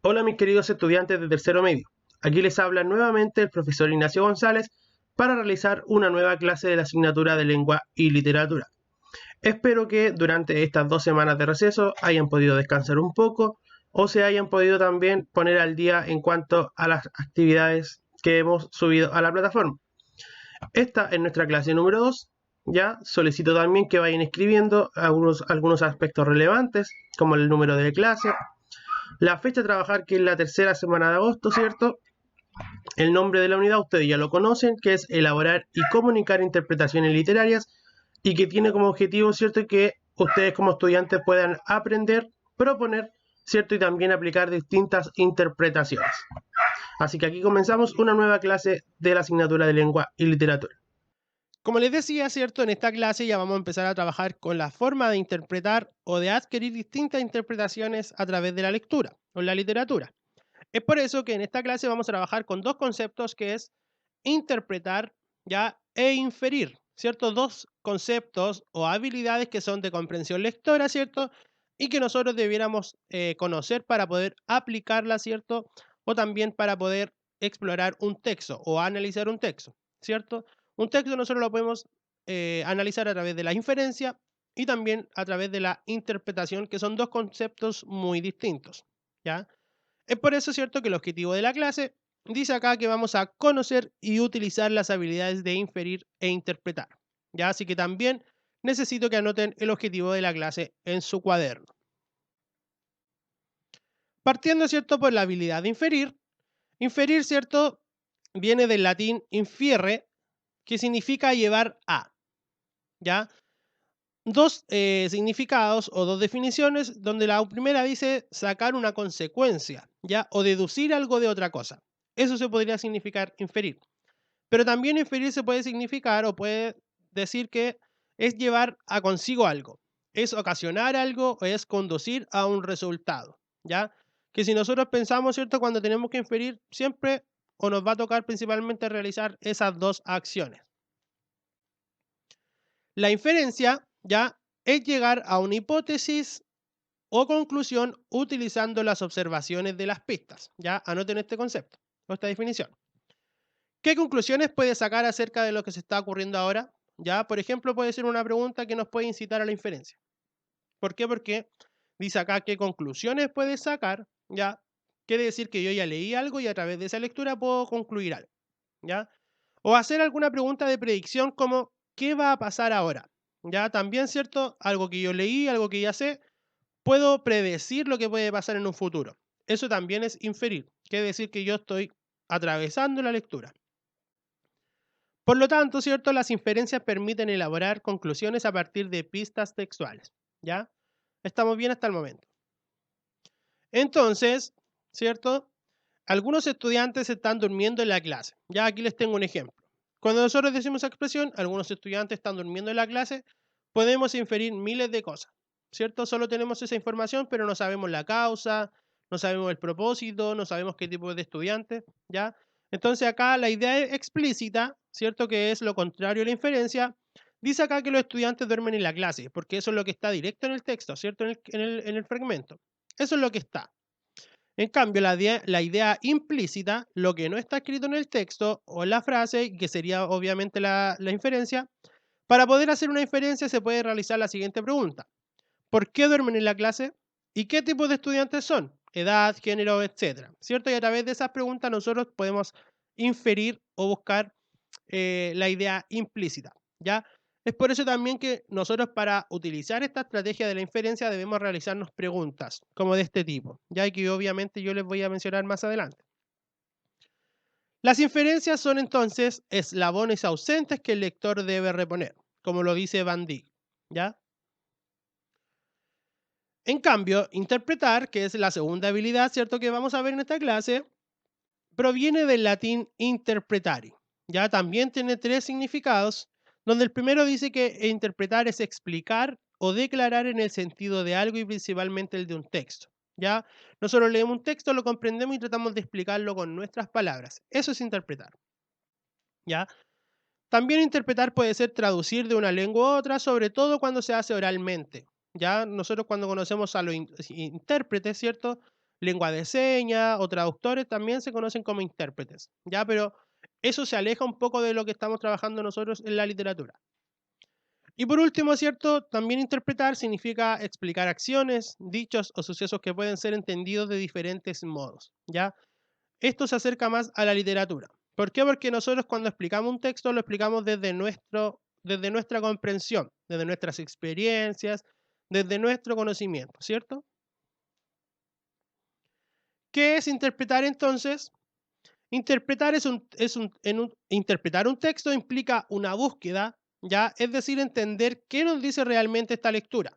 Hola mis queridos estudiantes de tercero medio. Aquí les habla nuevamente el profesor Ignacio González para realizar una nueva clase de la asignatura de lengua y literatura. Espero que durante estas 2 semanas de receso hayan podido descansar un poco o se hayan podido también poner al día en cuanto a las actividades que hemos subido a la plataforma. Esta es nuestra clase número 2. Ya solicito también que vayan escribiendo algunos aspectos relevantes, como el número de clase, la fecha a trabajar, que es la tercera semana de agosto, ¿cierto? El nombre de la unidad ustedes ya lo conocen, que es elaborar y comunicar interpretaciones literarias y que tiene como objetivo, ¿cierto?, que ustedes como estudiantes puedan aprender, proponer, ¿cierto?, y también aplicar distintas interpretaciones. Así que aquí comenzamos una nueva clase de la asignatura de lengua y literatura. Como les decía, ¿cierto? En esta clase ya vamos a empezar a trabajar con la forma de interpretar o de adquirir distintas interpretaciones a través de la lectura o la literatura. Es por eso que en esta clase vamos a trabajar con dos conceptos, que es interpretar ya e inferir, ¿cierto? Dos conceptos o habilidades que son de comprensión lectora, ¿cierto? Y que nosotros debiéramos conocer para poder aplicarla, ¿cierto? O también para poder explorar un texto o analizar un texto, ¿cierto? Un texto nosotros lo podemos analizar a través de la inferencia y también a través de la interpretación, que son dos conceptos muy distintos, ¿ya? Es por eso, ¿cierto?, que el objetivo de la clase dice acá que vamos a conocer y utilizar las habilidades de inferir e interpretar, ¿ya? Así que también necesito que anoten el objetivo de la clase en su cuaderno. Partiendo, ¿cierto?, por la habilidad de inferir, ¿cierto?, viene del latín infierre, que significa llevar a, ¿ya? Dos significados o dos definiciones, donde la primera dice sacar una consecuencia, ¿ya? O deducir algo de otra cosa. Eso se podría significar inferir. Pero también inferir se puede significar o puede decir que es llevar a consigo algo, es ocasionar algo o es conducir a un resultado, ¿ya? Que si nosotros pensamos, ¿cierto?, cuando tenemos que inferir, siempre o nos va a tocar principalmente realizar esas dos acciones. La inferencia, ya, es llegar a una hipótesis o conclusión utilizando las observaciones de las pistas. Ya, anoten este concepto o esta definición. ¿Qué conclusiones puede sacar acerca de lo que se está ocurriendo ahora? Ya, por ejemplo, puede ser una pregunta que nos puede incitar a la inferencia. ¿Por qué? Porque dice acá qué conclusiones puede sacar. Ya, quiere decir que yo ya leí algo y a través de esa lectura puedo concluir algo. ¿Ya? O hacer alguna pregunta de predicción como ¿qué va a pasar ahora? Ya, también, ¿cierto? Algo que yo leí, algo que ya sé, puedo predecir lo que puede pasar en un futuro. Eso también es inferir, quiere decir que yo estoy atravesando la lectura. Por lo tanto, ¿cierto?, las inferencias permiten elaborar conclusiones a partir de pistas textuales. ¿Ya? ¿Estamos bien hasta el momento? Entonces, ¿cierto?, algunos estudiantes están durmiendo en la clase. Ya, aquí les tengo un ejemplo. Cuando nosotros decimos esa expresión, algunos estudiantes están durmiendo en la clase, podemos inferir miles de cosas, ¿cierto? Solo tenemos esa información, pero no sabemos la causa, no sabemos el propósito, no sabemos qué tipo de estudiante, ¿ya? Entonces acá la idea explícita, ¿cierto?, que es lo contrario a la inferencia, dice acá que los estudiantes duermen en la clase, porque eso es lo que está directo en el texto, ¿cierto?, en el fragmento. Eso es lo que está. En cambio, la idea implícita, lo que no está escrito en el texto o en la frase, que sería obviamente la inferencia, para poder hacer una inferencia se puede realizar la siguiente pregunta. ¿Por qué duermen en la clase? ¿Y qué tipo de estudiantes son? Edad, género, etcétera, ¿cierto? Y a través de esas preguntas nosotros podemos inferir o buscar la idea implícita, ¿ya? Es por eso también que nosotros, para utilizar esta estrategia de la inferencia, debemos realizarnos preguntas como de este tipo, ya que obviamente yo les voy a mencionar más adelante. Las inferencias son entonces eslabones ausentes que el lector debe reponer, como lo dice Van Dijk, ¿ya? En cambio, interpretar, que es la segunda habilidad, ¿cierto?, que vamos a ver en esta clase, proviene del latín interpretari. Ya también tiene tres significados, donde el primero dice que interpretar es explicar o declarar en el sentido de algo y principalmente el de un texto. Ya nosotros leemos un texto, lo comprendemos y tratamos de explicarlo con nuestras palabras. Eso es interpretar. Ya también interpretar puede ser traducir de una lengua a otra, sobre todo cuando se hace oralmente. Ya nosotros, cuando conocemos a los intérpretes, ¿cierto?, lengua de señas o traductores también se conocen como intérpretes, ¿ya? Pero eso se aleja un poco de lo que estamos trabajando nosotros en la literatura. Y por último, ¿cierto? También interpretar significa explicar acciones, dichos o sucesos que pueden ser entendidos de diferentes modos, ¿ya? Esto se acerca más a la literatura. ¿Por qué? Porque nosotros cuando explicamos un texto lo explicamos desde nuestra comprensión, desde nuestras experiencias, desde nuestro conocimiento, ¿cierto? ¿Qué es interpretar entonces? Interpretar interpretar un texto implica una búsqueda, ¿ya? Es decir, entender qué nos dice realmente esta lectura.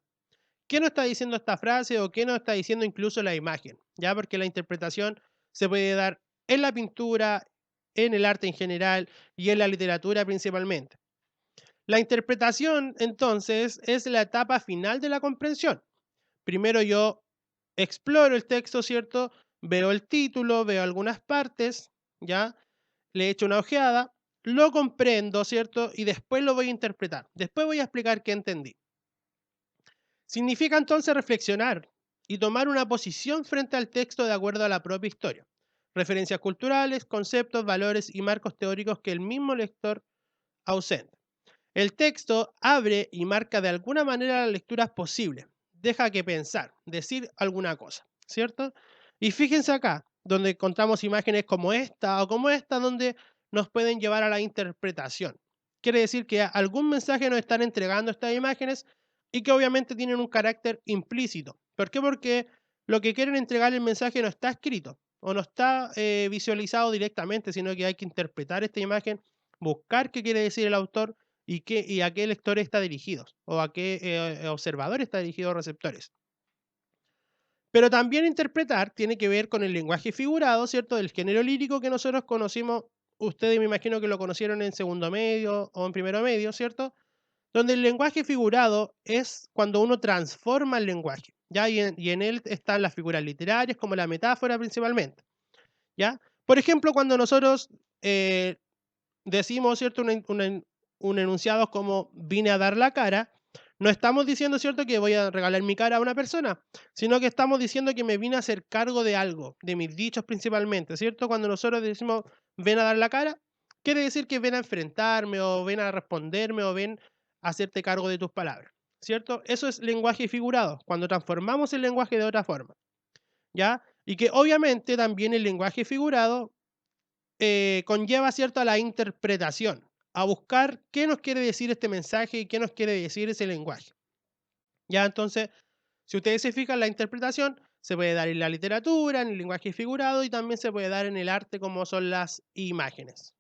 ¿Qué nos está diciendo esta frase o qué nos está diciendo incluso la imagen? ¿Ya? Porque la interpretación se puede dar en la pintura, en el arte en general y en la literatura principalmente. La interpretación, entonces, es la etapa final de la comprensión. Primero yo exploro el texto, ¿cierto? Veo el título, veo algunas partes, ¿ya? Le echo una ojeada, lo comprendo, ¿cierto? Y después lo voy a interpretar. Después voy a explicar qué entendí. Significa entonces reflexionar y tomar una posición frente al texto de acuerdo a la propia historia, referencias culturales, conceptos, valores y marcos teóricos que el mismo lector ausenta. El texto abre y marca de alguna manera las lecturas posibles, deja que pensar, decir alguna cosa, ¿cierto? Y fíjense acá, donde encontramos imágenes como esta o como esta, donde nos pueden llevar a la interpretación. Quiere decir que algún mensaje nos están entregando estas imágenes y que obviamente tienen un carácter implícito. ¿Por qué? Porque lo que quieren entregar el mensaje no está escrito o no está visualizado directamente, sino que hay que interpretar esta imagen, buscar qué quiere decir el autor y a qué lectores está dirigido o a qué observador está dirigido, receptores. Pero también interpretar tiene que ver con el lenguaje figurado, ¿cierto? Del género lírico que nosotros conocimos, ustedes me imagino que lo conocieron en segundo medio o en primero medio, ¿cierto? Donde el lenguaje figurado es cuando uno transforma el lenguaje, ¿ya? Y en él están las figuras literarias como la metáfora principalmente, ¿ya? Por ejemplo, cuando nosotros decimos, ¿cierto? Un enunciado como vine a dar la cara, no estamos diciendo, ¿cierto?, que voy a regalar mi cara a una persona, sino que estamos diciendo que me vine a hacer cargo de algo, de mis dichos principalmente, ¿cierto? Cuando nosotros decimos ven a dar la cara, quiere decir que ven a enfrentarme o ven a responderme o ven a hacerte cargo de tus palabras, ¿cierto? Eso es lenguaje figurado, cuando transformamos el lenguaje de otra forma, ¿ya? Y que obviamente también el lenguaje figurado conlleva, ¿cierto?, a la interpretación, a buscar qué nos quiere decir este mensaje y qué nos quiere decir ese lenguaje. Ya, entonces, si ustedes se fijan, la interpretación se puede dar en la literatura, en el lenguaje figurado y también se puede dar en el arte como son las imágenes.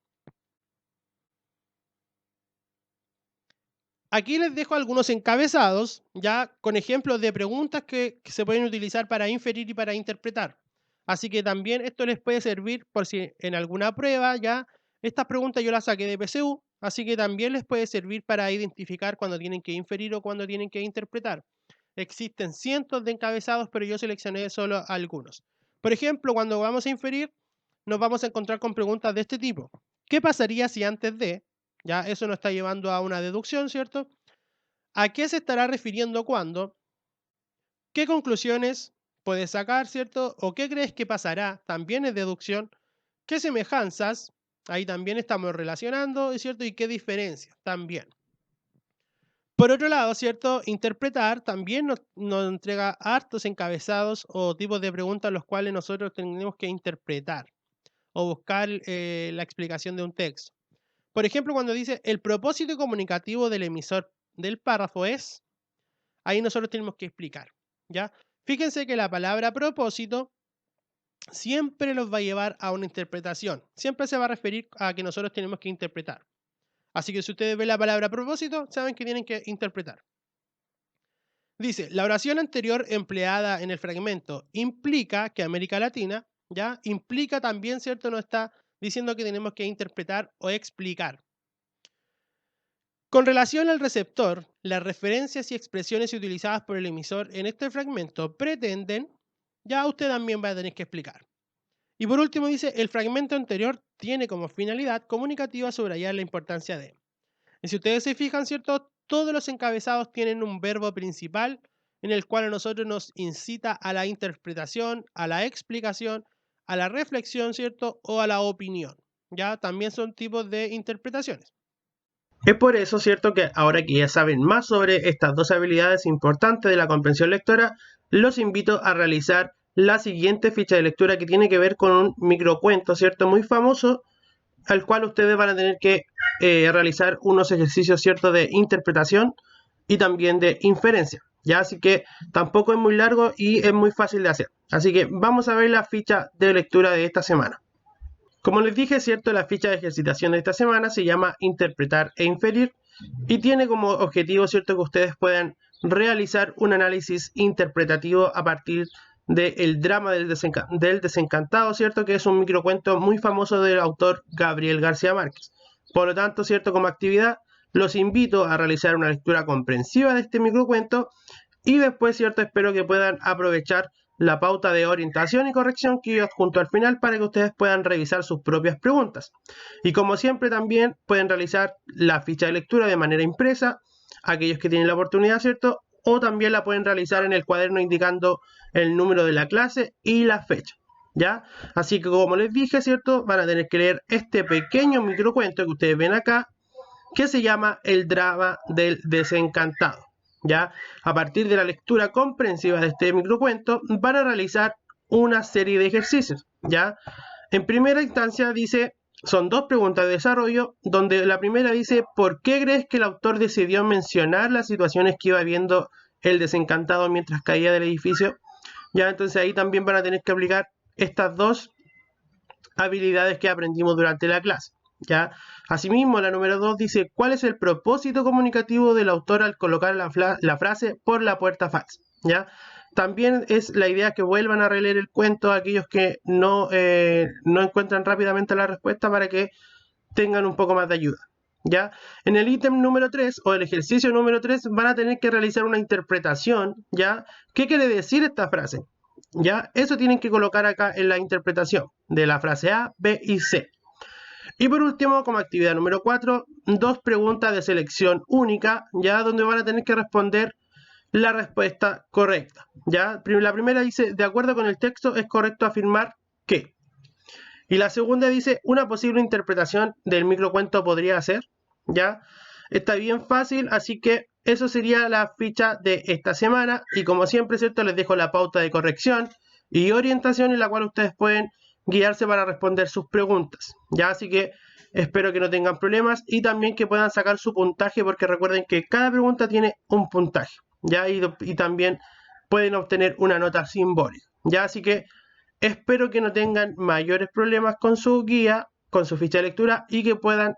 Aquí les dejo algunos encabezados, ya con ejemplos de preguntas que se pueden utilizar para inferir y para interpretar. Así que también esto les puede servir por si en alguna prueba ya, estas preguntas yo las saqué de PSU, así que también les puede servir para identificar cuando tienen que inferir o cuando tienen que interpretar. Existen cientos de encabezados, pero yo seleccioné solo algunos. Por ejemplo, cuando vamos a inferir, nos vamos a encontrar con preguntas de este tipo. ¿Qué pasaría si antes de, ya eso nos está llevando a una deducción, ¿cierto? ¿A qué se estará refiriendo cuando? ¿Qué conclusiones puedes sacar, cierto? ¿O qué crees que pasará? También es deducción. ¿Qué semejanzas? Ahí también estamos relacionando, ¿cierto? ¿Y qué diferencias? También. Por otro lado, ¿cierto? Interpretar también nos entrega hartos encabezados o tipos de preguntas los cuales nosotros tenemos que interpretar o buscar la explicación de un texto. Por ejemplo, cuando dice el propósito comunicativo del emisor del párrafo es, ahí nosotros tenemos que explicar, ¿ya? Fíjense que la palabra propósito siempre nos va a llevar a una interpretación, siempre se va a referir a que nosotros tenemos que interpretar. Así que si ustedes ven la palabra propósito, saben que tienen que interpretar. Dice, la oración anterior empleada en el fragmento implica que América Latina, ¿ya? Implica también, ¿cierto? Nos está diciendo que tenemos que interpretar o explicar. Con relación al receptor, las referencias y expresiones utilizadas por el emisor en este fragmento pretenden, ya usted también va a tener que explicar. Y por último dice, el fragmento anterior tiene como finalidad comunicativa subrayar la importancia de. Y si ustedes se fijan, ¿cierto? Todos los encabezados tienen un verbo principal en el cual a nosotros nos incita a la interpretación, a la explicación, a la reflexión, ¿cierto? O a la opinión, ¿ya? También son tipos de interpretaciones. Es por eso, ¿cierto?, que ahora que ya saben más sobre estas dos habilidades importantes de la comprensión lectora, los invito a realizar la siguiente ficha de lectura que tiene que ver con un microcuento, ¿cierto?, muy famoso, al cual ustedes van a tener que realizar unos ejercicios, ¿cierto?, de interpretación y también de inferencia, ¿ya? Así que tampoco es muy largo y es muy fácil de hacer. Así que vamos a ver la ficha de lectura de esta semana. Como les dije, ¿cierto?, la ficha de ejercitación de esta semana se llama Interpretar e Inferir y tiene como objetivo, ¿cierto?, que ustedes puedan realizar un análisis interpretativo a partir del drama del desencantado, ¿cierto?, que es un microcuento muy famoso del autor Gabriel García Márquez. Por lo tanto, ¿cierto?, como actividad, los invito a realizar una lectura comprensiva de este microcuento y después, ¿cierto?, espero que puedan aprovechar la pauta de orientación y corrección que yo adjunto al final para que ustedes puedan revisar sus propias preguntas. Y como siempre también pueden realizar la ficha de lectura de manera impresa, aquellos que tienen la oportunidad, ¿cierto? O también la pueden realizar en el cuaderno indicando el número de la clase y la fecha, ¿ya? Así que como les dije, ¿cierto?, van a tener que leer este pequeño microcuento que ustedes ven acá, que se llama El drama del desencantado. ¿Ya? A partir de la lectura comprensiva de este microcuento van a realizar una serie de ejercicios, ¿ya? En primera instancia dice, son dos preguntas de desarrollo, donde la primera dice, ¿por qué crees que el autor decidió mencionar las situaciones que iba viendo el desencantado mientras caía del edificio? ¿Ya? Entonces ahí también van a tener que aplicar estas dos habilidades que aprendimos durante la clase, ¿ya? Asimismo, la número 2 dice, ¿cuál es el propósito comunicativo del autor al colocar la frase por la puerta falsa? ¿Ya? También es la idea que vuelvan a releer el cuento a aquellos que no encuentran rápidamente la respuesta para que tengan un poco más de ayuda, ¿ya? En el ítem número 3 o el ejercicio número 3 van a tener que realizar una interpretación, ¿ya? ¿Qué quiere decir esta frase? ¿Ya? Eso tienen que colocar acá en la interpretación de la frase A, B y C. Y por último, como actividad número 4, dos preguntas de selección única, ya donde van a tener que responder la respuesta correcta. ¿Ya? La primera dice, de acuerdo con el texto, es correcto afirmar que. Y la segunda dice, una posible interpretación del microcuento podría ser. ¿Ya? Está bien fácil, así que eso sería la ficha de esta semana. Y como siempre, ¿cierto?, les dejo la pauta de corrección y orientación en la cual ustedes pueden guiarse para responder sus preguntas, ¿ya? Así que espero que no tengan problemas y también que puedan sacar su puntaje, porque recuerden que cada pregunta tiene un puntaje, ¿ya? Y también pueden obtener una nota simbólica, ¿ya? Así que espero que no tengan mayores problemas con su guía, con su ficha de lectura y que puedan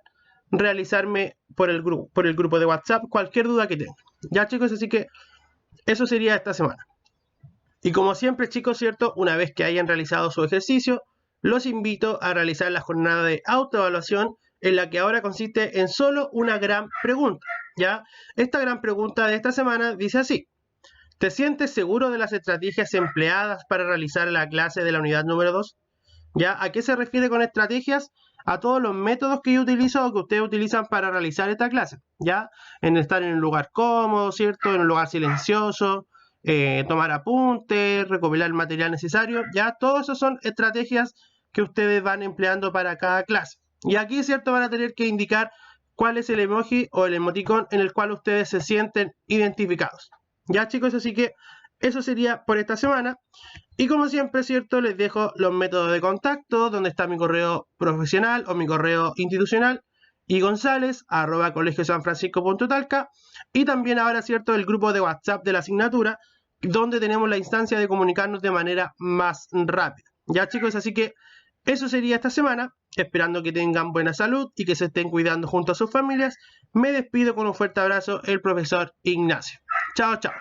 realizarme por el grupo de WhatsApp cualquier duda que tengan, ¿ya, chicos? Así que eso sería esta semana. Y como siempre, chicos, ¿cierto?, una vez que hayan realizado su ejercicio, los invito a realizar la jornada de autoevaluación, en la que ahora consiste en solo una gran pregunta, ¿ya? Esta gran pregunta de esta semana dice así: ¿te sientes seguro de las estrategias empleadas para realizar la clase de la unidad número 2? ¿Ya? ¿A qué se refiere con estrategias? A todos los métodos que yo utilizo o que ustedes utilizan para realizar esta clase, ¿ya? En estar en un lugar cómodo, ¿cierto?, en un lugar silencioso, tomar apuntes, recopilar el material necesario, ya todas esas son estrategias que ustedes van empleando para cada clase. Y aquí, ¿cierto?, van a tener que indicar cuál es el emoji o el emoticón en el cual ustedes se sienten identificados. Ya, chicos, así que eso sería por esta semana. Y como siempre, ¿cierto?, les dejo los métodos de contacto, donde está mi correo profesional o mi correo institucional, igonzalez@colegiosanfrancisco.talca, y también ahora, ¿cierto?, el grupo de WhatsApp de la asignatura, donde tenemos la instancia de comunicarnos de manera más rápida. Ya, chicos, así que eso sería esta semana, esperando que tengan buena salud y que se estén cuidando junto a sus familias. Me despido con un fuerte abrazo, el profesor Ignacio. Chao, chao.